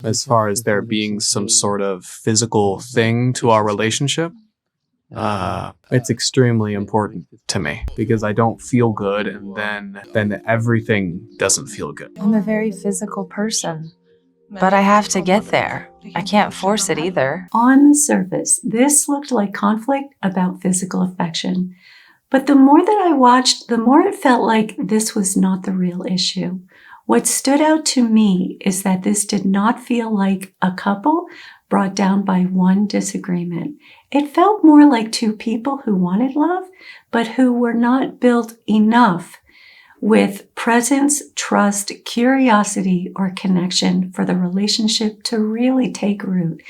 as far as there being some sort of physical thing to our relationship. It's extremely important to me because I don't feel good, and then everything doesn't feel good. I'm a very physical person, but I have to get there. I can't force it either. On the surface, this looked like conflict about physical affection. But the more that I watched, the more it felt like this was not the real issue. What stood out to me is that this did not feel like a couple brought down by one disagreement. It felt more like two people who wanted love, but who were not built enough with presence, trust, curiosity, or connection for the relationship to really take root.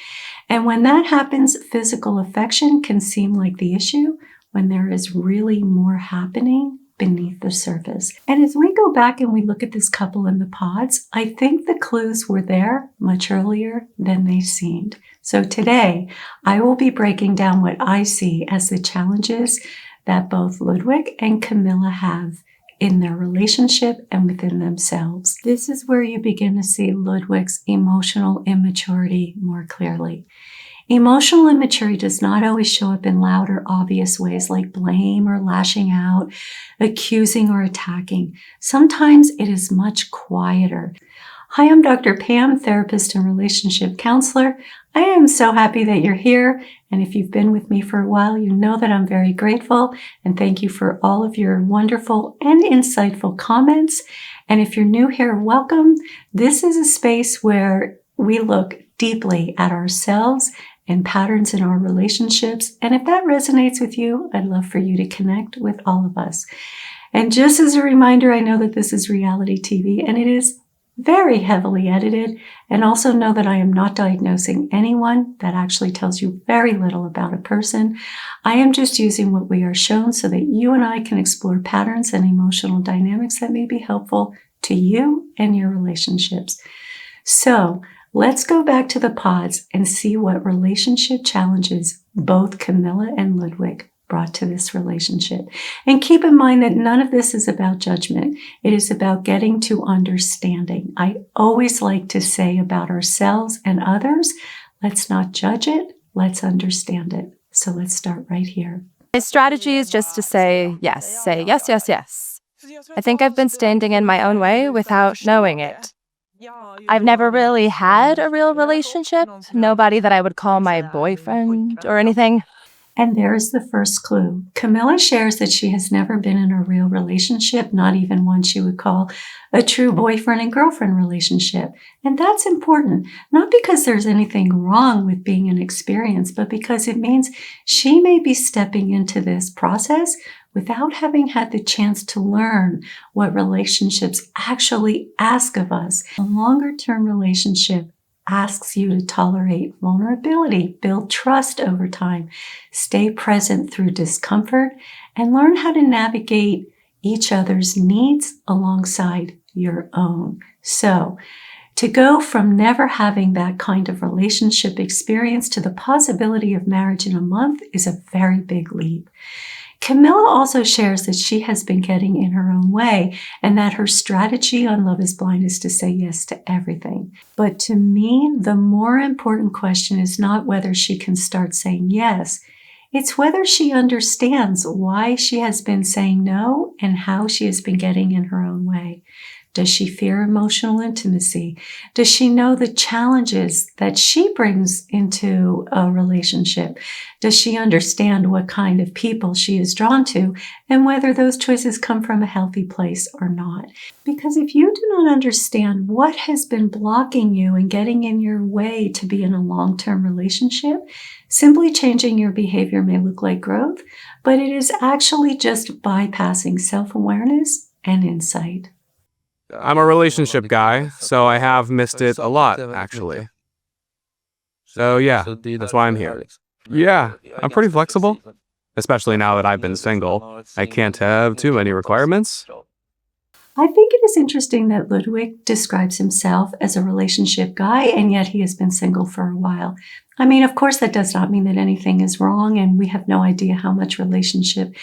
And when that happens, physical affection can seem like the issue when there is really more happening beneath the surface. And as we go back and we look at this couple in the pods, I think the clues were there much earlier than they seemed. So today, I will be breaking down what I see as the challenges that both Ludwig and Camilla have in their relationship and within themselves. This is where you begin to see Ludwig's emotional immaturity more clearly. Emotional immaturity does not always show up in loud or obvious ways like blame or lashing out, accusing or attacking. Sometimes it is much quieter. Hi, I'm Dr. Pam, therapist and relationship counselor. I am so happy that you're here. And if you've been with me for a while, you know that I'm very grateful. And thank you for all of your wonderful and insightful comments. And if you're new here, welcome. This is a space where we look deeply at ourselves and patterns in our relationships. And if that resonates with you, I'd love for you to connect with all of us. And just as a reminder, I know that this is reality TV and it is very heavily edited. And also know that I am not diagnosing anyone. That actually tells you very little about a person. I am just using what we are shown so that you and I can explore patterns and emotional dynamics that may be helpful to you and your relationships. So let's go back to the pods and see what relationship challenges both Camilla and Ludwig brought to this relationship. And keep in mind that none of this is about judgment. It is about getting to understanding. I always like to say about ourselves and others, let's not judge it, let's understand it. So let's start right here. My strategy is just to say yes, yes, yes. I think I've been standing in my own way without knowing it. I've never really had a real relationship, nobody that I would call my boyfriend or anything. And there's the first clue. Camilla shares that she has never been in a real relationship, not even one she would call a true boyfriend and girlfriend relationship. And that's important, not because there's anything wrong with being inexperienced, but because it means she may be stepping into this process without having had the chance to learn what relationships actually ask of us. A longer-term relationship asks you to tolerate vulnerability, build trust over time, stay present through discomfort, and learn how to navigate each other's needs alongside your own. So, to go from never having that kind of relationship experience to the possibility of marriage in a month is a very big leap. Camilla also shares that she has been getting in her own way and that her strategy on Love is Blind is to say yes to everything. But to me, the more important question is not whether she can start saying yes. It's whether she understands why she has been saying no and how she has been getting in her own way. Does she fear emotional intimacy? Does she know the challenges that she brings into a relationship? Does she understand what kind of people she is drawn to and whether those choices come from a healthy place or not? Because if you do not understand what has been blocking you and getting in your way to be in a long-term relationship, simply changing your behavior may look like growth, but it is actually just bypassing self-awareness and insight. I'm a relationship guy, so I have missed it a lot, actually. So yeah, that's why I'm here. Yeah, I'm pretty flexible, especially now that I've been single. I can't have too many requirements. I think it is interesting that Ludwig describes himself as a relationship guy, and yet he has been single for a while. I mean, of course, that does not mean that anything is wrong, and we have no idea how much relationship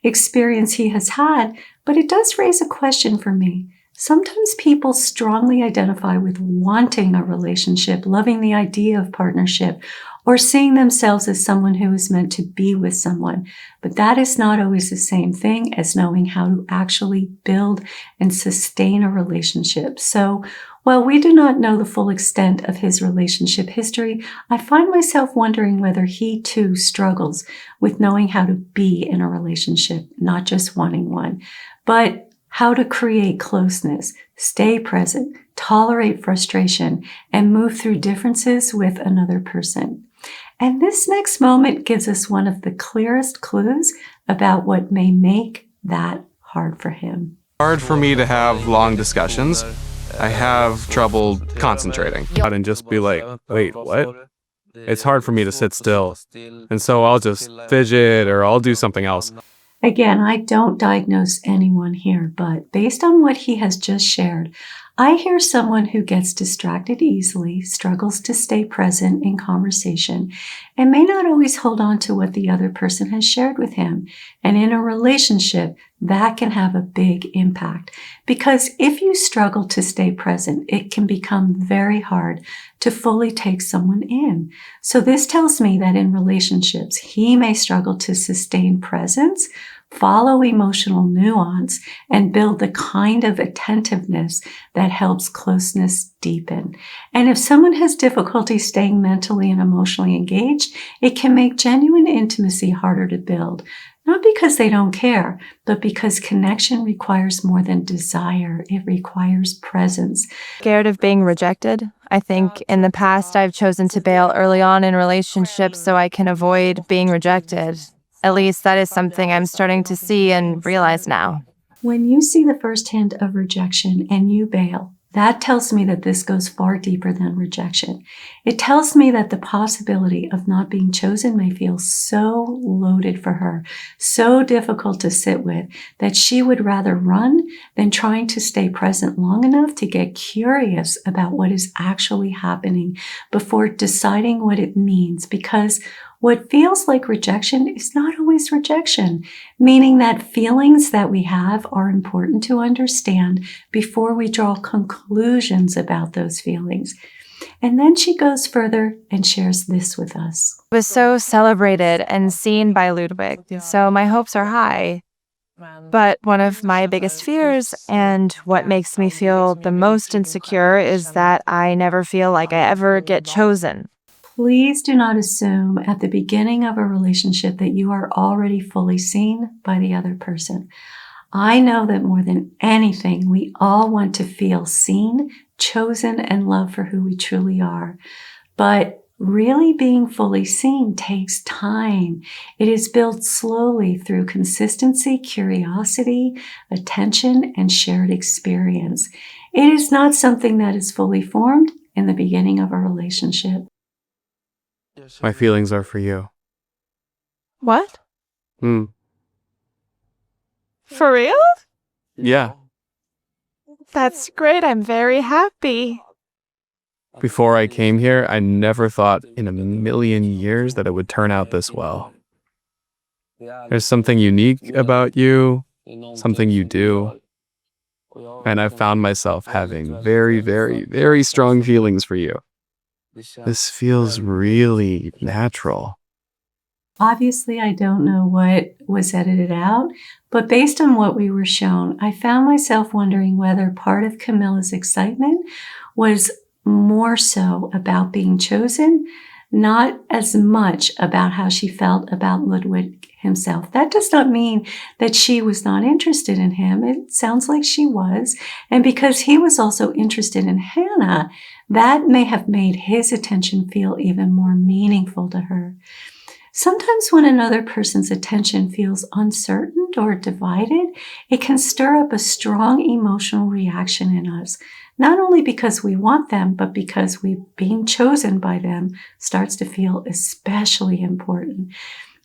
experience he has had, but it does raise a question for me. Sometimes people strongly identify with wanting a relationship, loving the idea of partnership, or seeing themselves as someone who is meant to be with someone. But that is not always the same thing as knowing how to actually build and sustain a relationship. So while we do not know the full extent of his relationship history, I find myself wondering whether he too struggles with knowing how to be in a relationship, not just wanting one, but how to create closeness, stay present, tolerate frustration, and move through differences with another person. And this next moment gives us one of the clearest clues about what may make that hard for him. Hard for me to have long discussions. I have trouble concentrating and just be like, wait, what? It's hard for me to sit still. And so I'll just fidget or I'll do something else. Again, I don't diagnose anyone here, but based on what he has just shared, I hear someone who gets distracted easily, struggles to stay present in conversation, and may not always hold on to what the other person has shared with him. And in a relationship, that can have a big impact. Because if you struggle to stay present, it can become very hard to fully take someone in. So this tells me that in relationships, he may struggle to sustain presence, follow emotional nuance, and build the kind of attentiveness that helps closeness deepen. And if someone has difficulty staying mentally and emotionally engaged, it can make genuine intimacy harder to build. Not because they don't care, but because connection requires more than desire. It requires presence. Scared of being rejected? I think in the past I've chosen to bail early on in relationships so I can avoid being rejected. At least that is something I'm starting to see and realize now. When you see the first hint of rejection and you bail, that tells me that this goes far deeper than rejection. It tells me that the possibility of not being chosen may feel so loaded for her, so difficult to sit with, that she would rather run than trying to stay present long enough to get curious about what is actually happening before deciding what it means. Because what feels like rejection is not always rejection, meaning that feelings that we have are important to understand before we draw conclusions about those feelings. And then she goes further and shares this with us. I was so celebrated and seen by Ludwig, so my hopes are high. But one of my biggest fears and what makes me feel the most insecure is that I never feel like I ever get chosen. Please do not assume at the beginning of a relationship that you are already fully seen by the other person. I know that more than anything, we all want to feel seen, chosen, and loved for who we truly are. But really being fully seen takes time. It is built slowly through consistency, curiosity, attention, and shared experience. It is not something that is fully formed in the beginning of a relationship. My feelings are for you. What? Hmm. For real? Yeah. That's great. I'm very happy. Before I came here, I never thought in a million years that it would turn out this well. There's something unique about you, something you do, and I've found myself having very, very, very strong feelings for you. This feels really natural. Obviously, I don't know what was edited out, but based on what we were shown, I found myself wondering whether part of Camilla's excitement was more so about being chosen, not as much about how she felt about Ludwig himself. That does not mean that she was not interested in him. It sounds like she was. And because he was also interested in Hannah, that may have made his attention feel even more meaningful to her. Sometimes when another person's attention feels uncertain or divided, it can stir up a strong emotional reaction in us, not only because we want them, but because being chosen by them starts to feel especially important.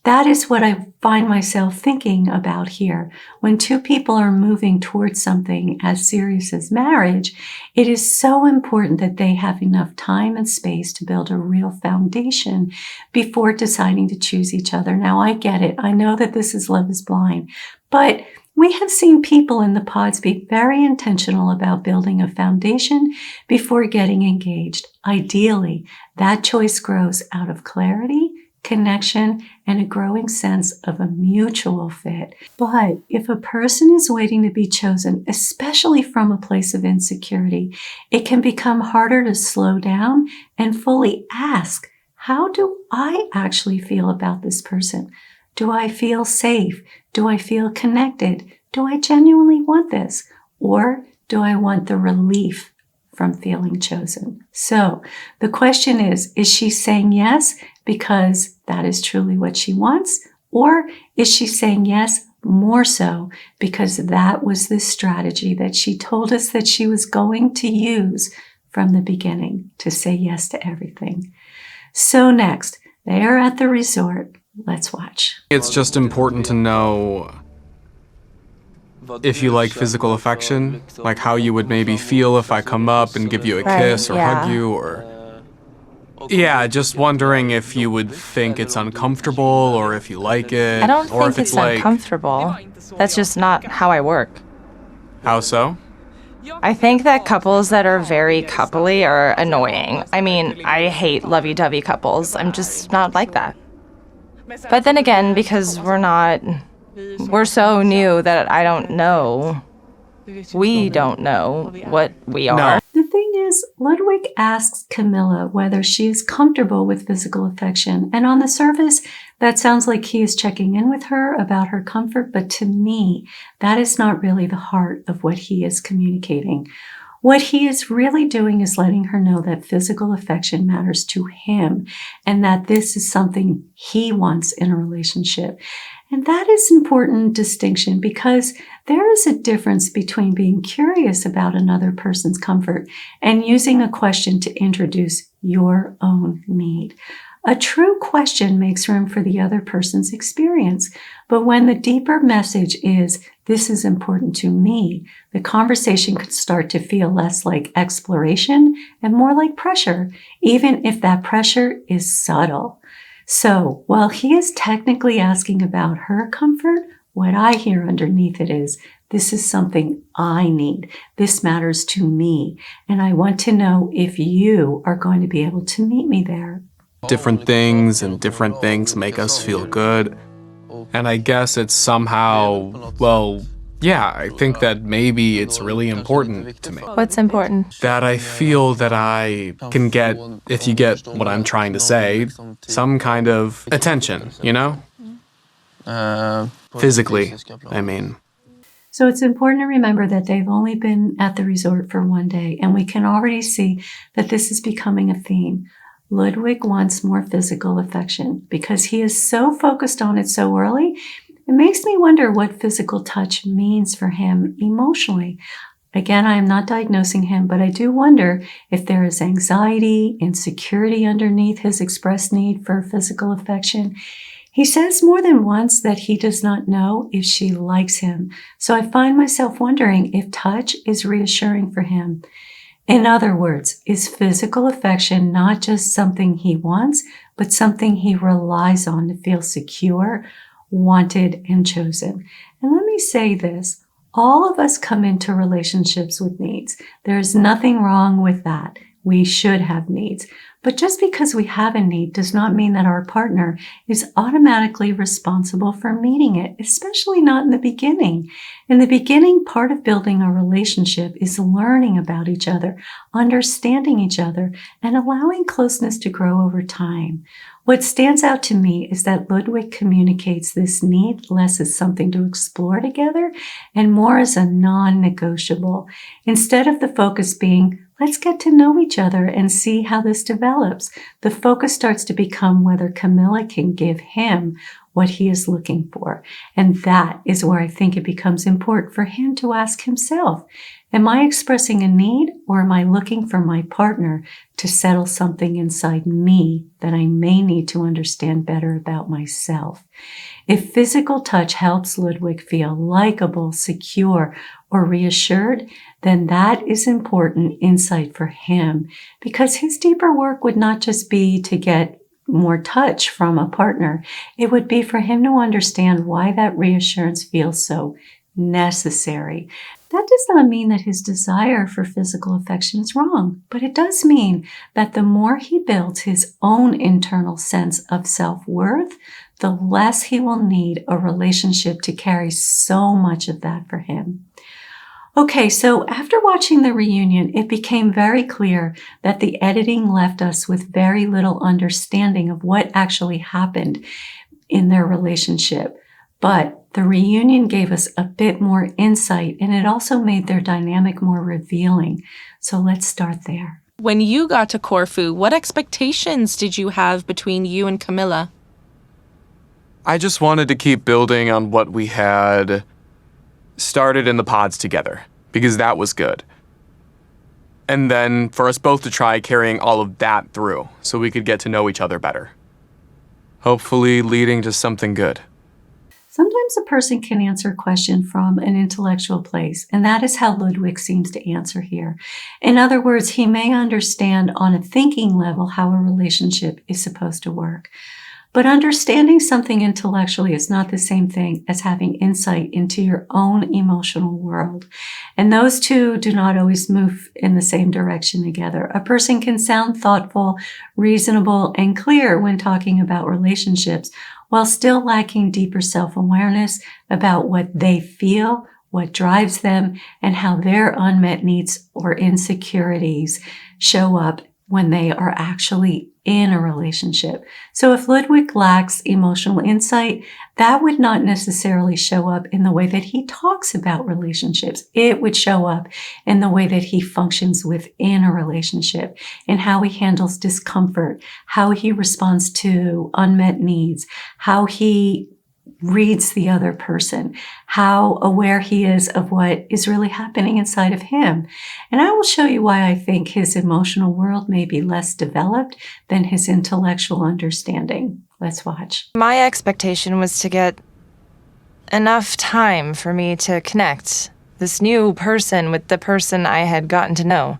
That is what I find myself thinking about here. When two people are moving towards something as serious as marriage, it is so important that they have enough time and space to build a real foundation before deciding to choose each other. Now, I get it. I know that this is Love is Blind, but We have seen people in the pods be very intentional about building a foundation before getting engaged. Ideally, that choice grows out of clarity, connection, and a growing sense of a mutual fit. But if a person is waiting to be chosen, especially from a place of insecurity, it can become harder to slow down and fully ask, how do I actually feel about this person? Do I feel safe? Do I feel connected? Do I genuinely want this? Or do I want the relief from feeling chosen? So the question is she saying yes because that is truly what she wants? Or is she saying yes more so because that was the strategy that she told us that she was going to use from the beginning to say yes to everything? So next, they are at the resort. Let's watch. It's just important to know if you like physical affection, like how you would maybe feel if I come up and give you a kiss or hug you, or... Yeah, just wondering if you would think it's uncomfortable or if you like it. I don't or think if it's like... uncomfortable. That's just not how I work. How so? I think that couples that are very coupley are annoying. I mean, I hate lovey-dovey couples. I'm just not like that. But then again, because we're so new that I don't know. We don't know what we are. No. The thing is, Ludwig asks Camilla whether she is comfortable with physical affection. And on the surface, that sounds like he is checking in with her about her comfort. But to me, that is not really the heart of what he is communicating. What he is really doing is letting her know that physical affection matters to him and that this is something he wants in a relationship. And that is an important distinction because there is a difference between being curious about another person's comfort and using a question to introduce your own need. A true question makes room for the other person's experience. But when the deeper message is, this is important to me, the conversation could start to feel less like exploration and more like pressure, even if that pressure is subtle. So while he is technically asking about her comfort, what I hear underneath it is, this is something I need. This matters to me. And I want to know if you are going to be able to meet me there. Different things and different things make us feel good. And I guess it's somehow, well, yeah, I think that maybe it's really important to me. What's important? That I feel that I can get, if you get what I'm trying to say, some kind of attention, you know? Physically, I mean. So it's important to remember that they've only been at the resort for one day, and we can already see that this is becoming a theme. Ludwig wants more physical affection because he is so focused on it so early. It makes me wonder what physical touch means for him emotionally. Again, I am not diagnosing him, but I do wonder if there is anxiety, insecurity underneath his expressed need for physical affection. He says more than once that he does not know if she likes him. So I find myself wondering if touch is reassuring for him. In other words, is physical affection not just something he wants, but something he relies on to feel secure, wanted, and chosen? And let me say this, all of us come into relationships with needs. There is nothing wrong with that. We should have needs. But just because we have a need does not mean that our partner is automatically responsible for meeting it, especially not in the beginning. In the beginning, part of building a relationship is learning about each other, understanding each other, and allowing closeness to grow over time. What stands out to me is that Ludwig communicates this need less as something to explore together and more as a non-negotiable. Instead of the focus being, let's get to know each other and see how this develops, the focus starts to become whether Camilla can give him what he is looking for. And that is where I think it becomes important for him to ask himself, am I expressing a need or am I looking for my partner to settle something inside me that I may need to understand better about myself? If physical touch helps Ludwig feel likable, secure, or reassured, then that is important insight for him because his deeper work would not just be to get more touch from a partner. It would be for him to understand why that reassurance feels so necessary. That does not mean that his desire for physical affection is wrong, but it does mean that the more he builds his own internal sense of self-worth, the less he will need a relationship to carry so much of that for him. Okay, so after watching the reunion, it became very clear that the editing left us with very little understanding of what actually happened in their relationship. But the reunion gave us a bit more insight, and it also made their dynamic more revealing. So let's start there. When you got to Corfu, what expectations did you have between you and Camilla? I just wanted to keep building on what we had started in the pods together, because that was good. And then for us both to try carrying all of that through so we could get to know each other better. Hopefully leading to something good. Sometimes a person can answer a question from an intellectual place, and that is how Ludwig seems to answer here. In other words, he may understand on a thinking level how a relationship is supposed to work. But understanding something intellectually is not the same thing as having insight into your own emotional world. And those two do not always move in the same direction together. A person can sound thoughtful, reasonable, and clear when talking about relationships, while still lacking deeper self-awareness about what they feel, what drives them, and how their unmet needs or insecurities show up when they are actually in a relationship. So if Ludwig lacks emotional insight, that would not necessarily show up in the way that he talks about relationships. It would show up in the way that he functions within a relationship, in how he handles discomfort, how he responds to unmet needs, how he reads the other person, how aware he is of what is really happening inside of him. And I will show you why I think his emotional world may be less developed than his intellectual understanding. Let's watch. My expectation was to get enough time for me to connect this new person with the person I had gotten to know.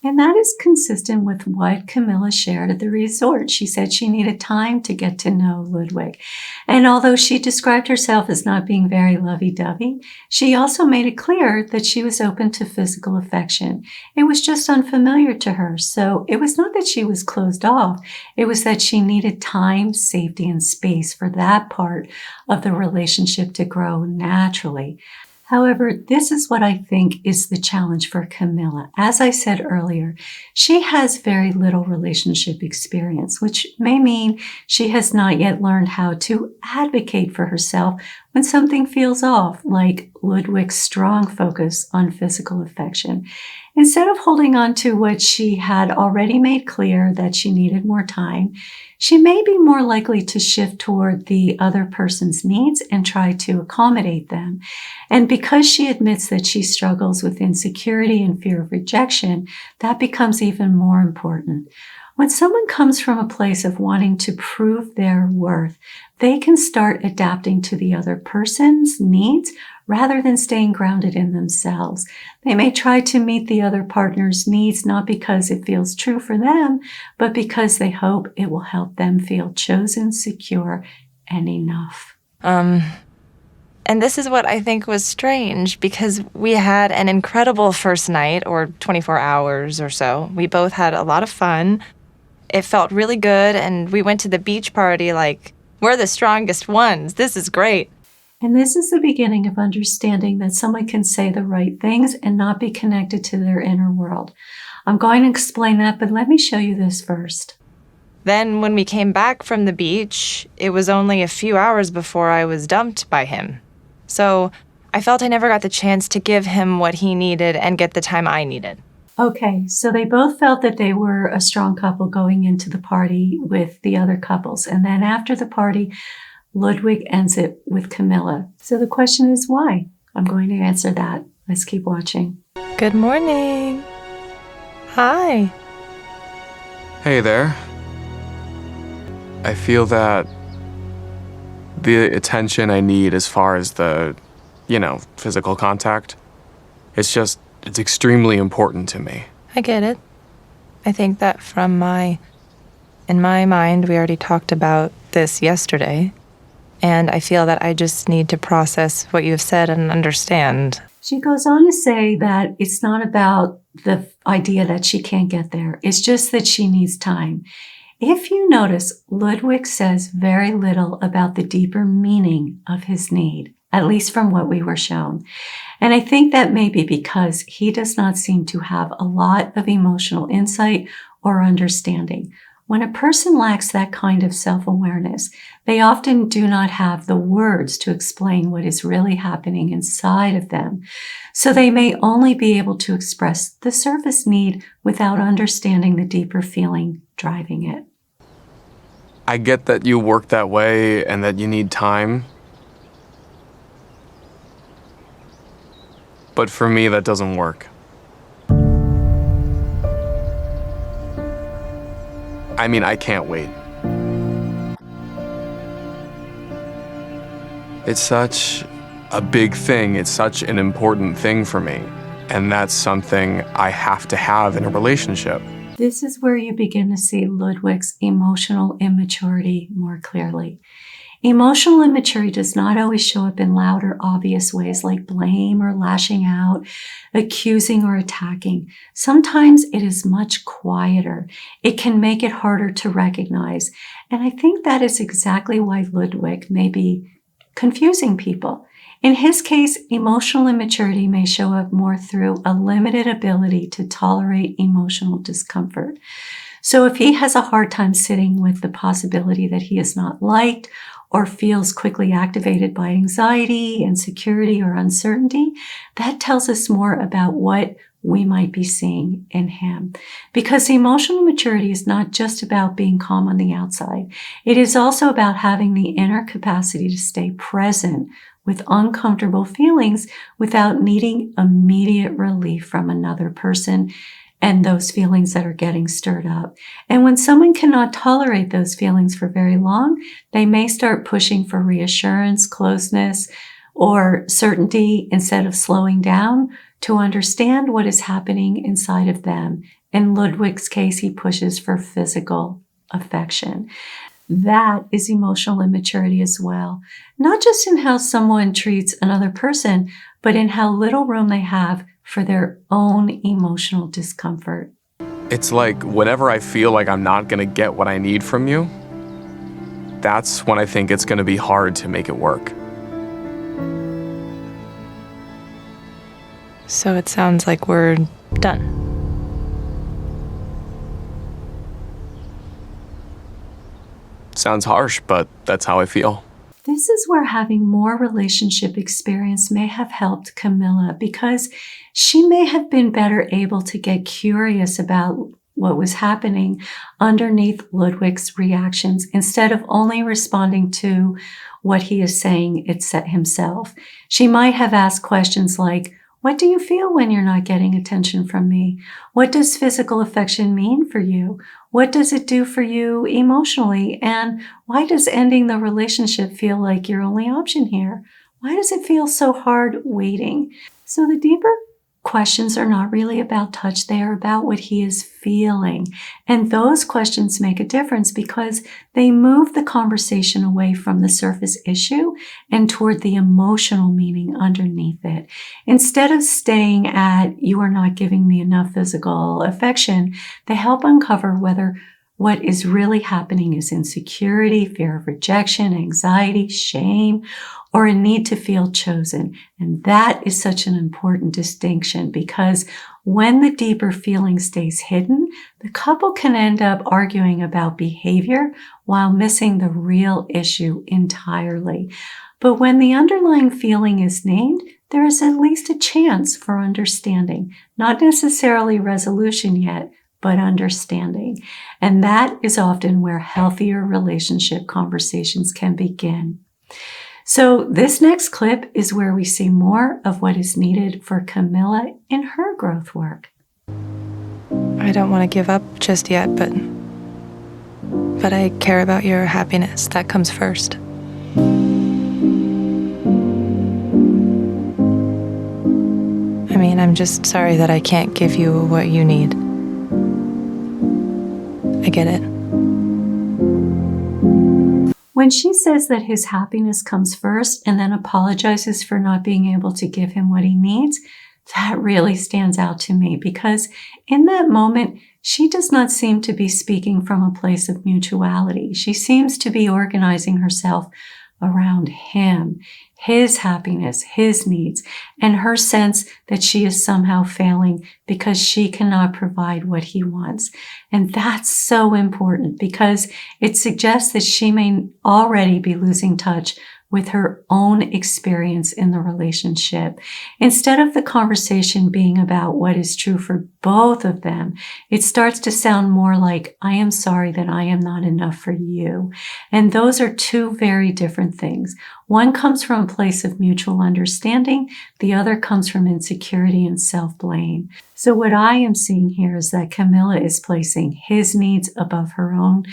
And that is consistent with what Camilla shared at the resort. She said she needed time to get to know Ludwig. And although she described herself as not being very lovey-dovey, she also made it clear that she was open to physical affection. It was just unfamiliar to her. So it was not that she was closed off. It was that she needed time, safety, and space for that part of the relationship to grow naturally. However, this is what I think is the challenge for Camilla. As I said earlier, she has very little relationship experience, which may mean she has not yet learned how to advocate for herself when something feels off, like Ludwig's strong focus on physical affection. Instead of holding on to what she had already made clear that she needed more time, she may be more likely to shift toward the other person's needs and try to accommodate them. And because she admits that she struggles with insecurity and fear of rejection, that becomes even more important. When someone comes from a place of wanting to prove their worth, they can start adapting to the other person's needs rather than staying grounded in themselves. They may try to meet the other partner's needs not because it feels true for them, but because they hope it will help them feel chosen, secure, and enough. And this is what I think was strange, because we had an incredible first night, or 24 hours or so. We both had a lot of fun. It felt really good, and we went to the beach party like, we're the strongest ones. This is great. And this is the beginning of understanding that someone can say the right things and not be connected to their inner world. I'm going to explain that, but let me show you this first. Then when we came back from the beach, it was only a few hours before I was dumped by him. So I felt I never got the chance to give him what he needed and get the time I needed. Okay, so they both felt that they were a strong couple going into the party with the other couples. And then after the party, Ludwig ends it with Camilla. So the question is why? I'm going to answer that. Let's keep watching. Good morning. Hi. Hey there. I feel that the attention I need as far as the, physical contact, it's extremely important to me. I get it. I think that in my mind, we already talked about this yesterday. And I feel that I just need to process what you've said and understand. She goes on to say that it's not about the idea that she can't get there. It's just that she needs time. If you notice, Ludwig says very little about the deeper meaning of his need, at least from what we were shown. And I think that may be because he does not seem to have a lot of emotional insight or understanding. When a person lacks that kind of self-awareness, they often do not have the words to explain what is really happening inside of them. So they may only be able to express the surface need without understanding the deeper feeling driving it. I get that you work that way and that you need time. But for me, that doesn't work. I mean, I can't wait. It's such a big thing. It's such an important thing for me. And that's something I have to have in a relationship. This is where you begin to see Ludwig's emotional immaturity more clearly. Emotional immaturity does not always show up in loud or obvious ways like blame or lashing out, accusing or attacking. Sometimes it is much quieter. It can make it harder to recognize. And I think that is exactly why Ludwig may be confusing people. In his case, emotional immaturity may show up more through a limited ability to tolerate emotional discomfort. So if he has a hard time sitting with the possibility that he is not liked or feels quickly activated by anxiety, insecurity, or uncertainty, that tells us more about what we might be seeing in him. Because emotional maturity is not just about being calm on the outside. It is also about having the inner capacity to stay present with uncomfortable feelings without needing immediate relief from another person and those feelings that are getting stirred up. And when someone cannot tolerate those feelings for very long, they may start pushing for reassurance, closeness, or certainty instead of slowing down to understand what is happening inside of them. In Ludwig's case, he pushes for physical affection. That is emotional immaturity as well. Not just in how someone treats another person, but in how little room they have for their own emotional discomfort. It's like whenever I feel like I'm not gonna get what I need from you, that's when I think it's gonna be hard to make it work. So it sounds like we're done. Sounds harsh, but that's how I feel. This is where having more relationship experience may have helped Camilla because she may have been better able to get curious about what was happening underneath Ludwig's reactions instead of only responding to what he is saying himself. She might have asked questions like, what do you feel when you're not getting attention from me? What does physical affection mean for you? What does it do for you emotionally? And why does ending the relationship feel like your only option here? Why does it feel so hard waiting? So the deeper questions are not really about touch. They are about what he is feeling. And those questions make a difference because they move the conversation away from the surface issue and toward the emotional meaning underneath it. Instead of staying at, you are not giving me enough physical affection, they help uncover whether what is really happening is insecurity, fear of rejection, anxiety, shame, or a need to feel chosen. And that is such an important distinction because when the deeper feeling stays hidden, the couple can end up arguing about behavior while missing the real issue entirely. But when the underlying feeling is named, there is at least a chance for understanding, not necessarily resolution yet, but understanding. And that is often where healthier relationship conversations can begin. So this next clip is where we see more of what is needed for Camilla in her growth work. I don't want to give up just yet, but I care about your happiness. That comes first. I mean, I'm just sorry that I can't give you what you need. I get it. When she says that his happiness comes first and then apologizes for not being able to give him what he needs, that really stands out to me because in that moment, she does not seem to be speaking from a place of mutuality. She seems to be organizing herself around him, his happiness, his needs, and her sense that she is somehow failing because she cannot provide what he wants. And that's so important because it suggests that she may already be losing touch with her own experience in the relationship. Instead of the conversation being about what is true for both of them, it starts to sound more like, I am sorry that I am not enough for you. And those are two very different things. One comes from a place of mutual understanding. The other comes from insecurity and self-blame. So what I am seeing here is that Camilla is placing his needs above her own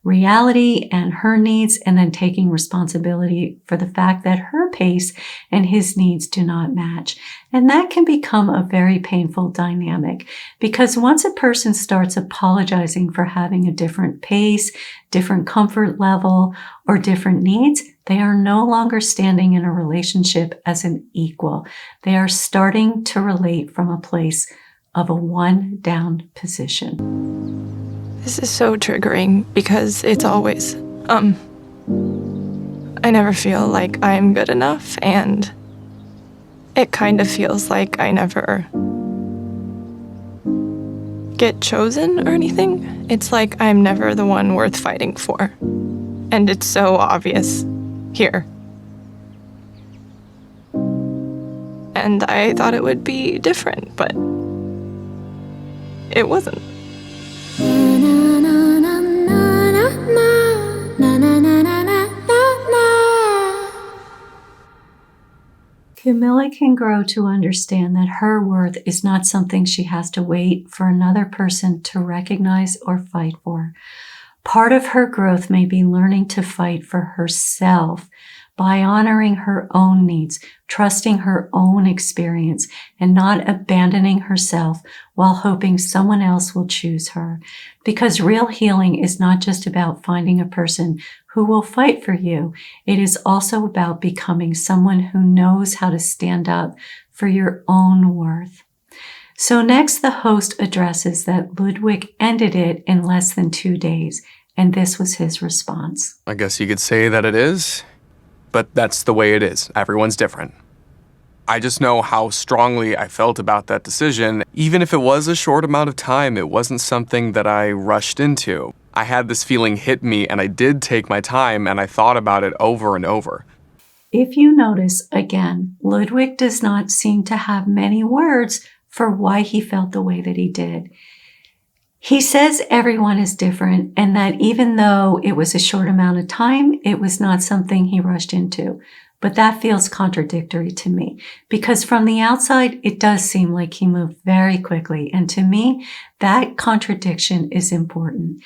reality and her needs, and then taking responsibility for the fact that her pace and his needs do not match. And that can become a very painful dynamic because once a person starts apologizing for having a different pace, different comfort level, or different needs, they are no longer standing in a relationship as an equal. They are starting to relate from a place of a one-down position. This is so triggering because it's always, I never feel like I'm good enough, and it kind of feels like I never get chosen or anything. It's like I'm never the one worth fighting for. And it's so obvious here. And I thought it would be different, but it wasn't. Camilla can grow to understand that her worth is not something she has to wait for another person to recognize or fight for. Part of her growth may be learning to fight for herself by honoring her own needs, trusting her own experience, and not abandoning herself while hoping someone else will choose her. Because real healing is not just about finding a person who will fight for you. It is also about becoming someone who knows how to stand up for your own worth. So next, the host addresses that Ludwig ended it in less than 2 days, and this was his response. I guess you could say that it is, but that's the way it is. Everyone's different. I just know how strongly I felt about that decision. Even if it was a short amount of time, it wasn't something that I rushed into. I had this feeling hit me, and I did take my time, and I thought about it over and over. If you notice, again, Ludwig does not seem to have many words for why he felt the way that he did. He says everyone is different, and that even though it was a short amount of time, it was not something he rushed into. But that feels contradictory to me because from the outside, it does seem like he moved very quickly. And to me, that contradiction is important.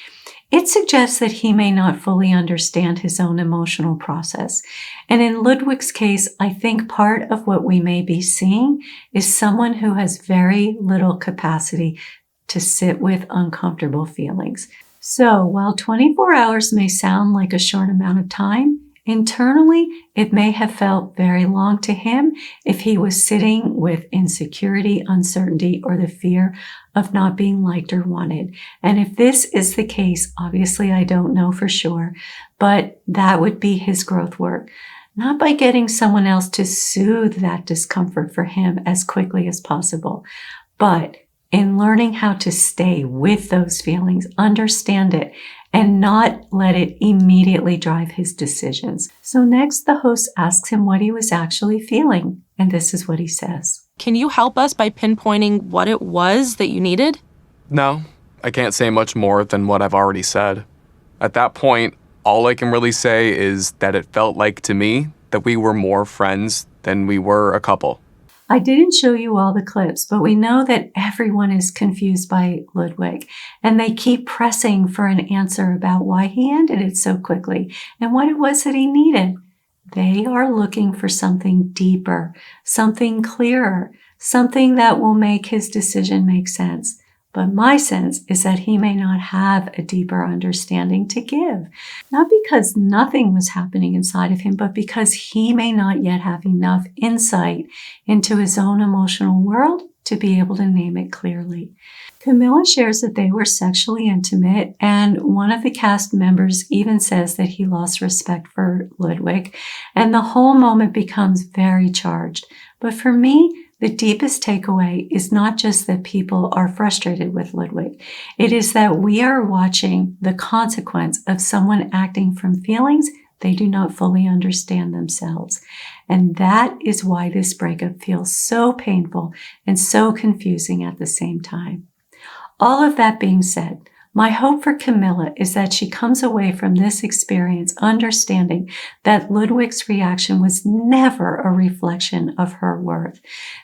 It suggests that he may not fully understand his own emotional process. And in Ludwig's case, I think part of what we may be seeing is someone who has very little capacity to sit with uncomfortable feelings. So while 24 hours may sound like a short amount of time, internally, it may have felt very long to him if he was sitting with insecurity, uncertainty, or the fear of not being liked or wanted. And if this is the case, obviously I don't know for sure, but that would be his growth work. Not by getting someone else to soothe that discomfort for him as quickly as possible, but in learning how to stay with those feelings, understand it, and not let it immediately drive his decisions. So next, the host asks him what he was actually feeling, and this is what he says. Can you help us by pinpointing what it was that you needed? No, I can't say much more than what I've already said. At that point, all I can really say is that it felt like to me that we were more friends than we were a couple. I didn't show you all the clips, but we know that everyone is confused by Ludwig, and they keep pressing for an answer about why he ended it so quickly and what it was that he needed. They are looking for something deeper, something clearer, something that will make his decision make sense. But my sense is that he may not have a deeper understanding to give. Not because nothing was happening inside of him, but because he may not yet have enough insight into his own emotional world to be able to name it clearly. Camilla shares that they were sexually intimate, and one of the cast members even says that he lost respect for Ludwig, and the whole moment becomes very charged. But for me, the deepest takeaway is not just that people are frustrated with Ludwig. It is that we are watching the consequence of someone acting from feelings they do not fully understand themselves. And that is why this breakup feels so painful and so confusing at the same time. All of that being said, my hope for Camilla is that she comes away from this experience understanding that Ludwig's reaction was never a reflection of her worth.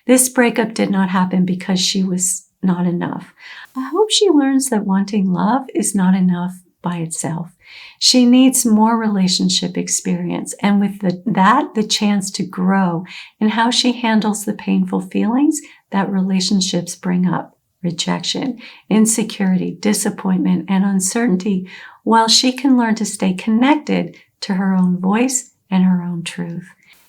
This breakup did not happen because she was not enough. I hope she learns that wanting love is not enough by itself. She needs more relationship experience, and with the chance to grow in how she handles the painful feelings that relationships bring up. Rejection, insecurity, disappointment, and uncertainty, while she can learn to stay connected to her own voice and her own truth.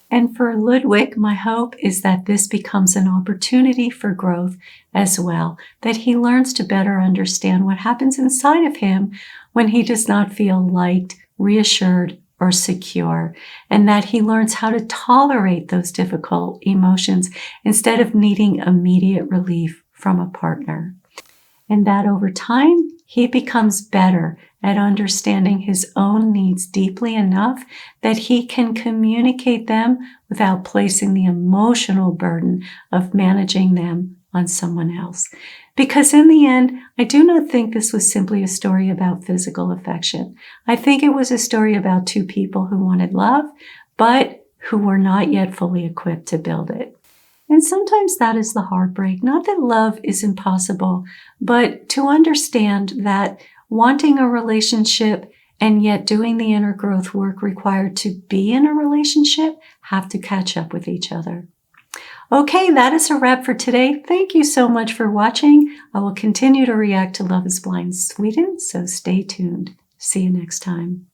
And for Ludwig, my hope is that this becomes an opportunity for growth as well, that he learns to better understand what happens inside of him when he does not feel liked, reassured, or secure, and that he learns how to tolerate those difficult emotions instead of needing immediate relief from a partner. And that over time, he becomes better at understanding his own needs deeply enough that he can communicate them without placing the emotional burden of managing them on someone else. Because in the end, I do not think this was simply a story about physical affection. I think it was a story about two people who wanted love, but who were not yet fully equipped to build it. And sometimes that is the heartbreak. Not that love is impossible, but to understand that wanting a relationship and yet doing the inner growth work required to be in a relationship have to catch up with each other. Okay, that is a wrap for today. Thank you so much for watching. I will continue to react to Love is Blind Sweden, so stay tuned. See you next time.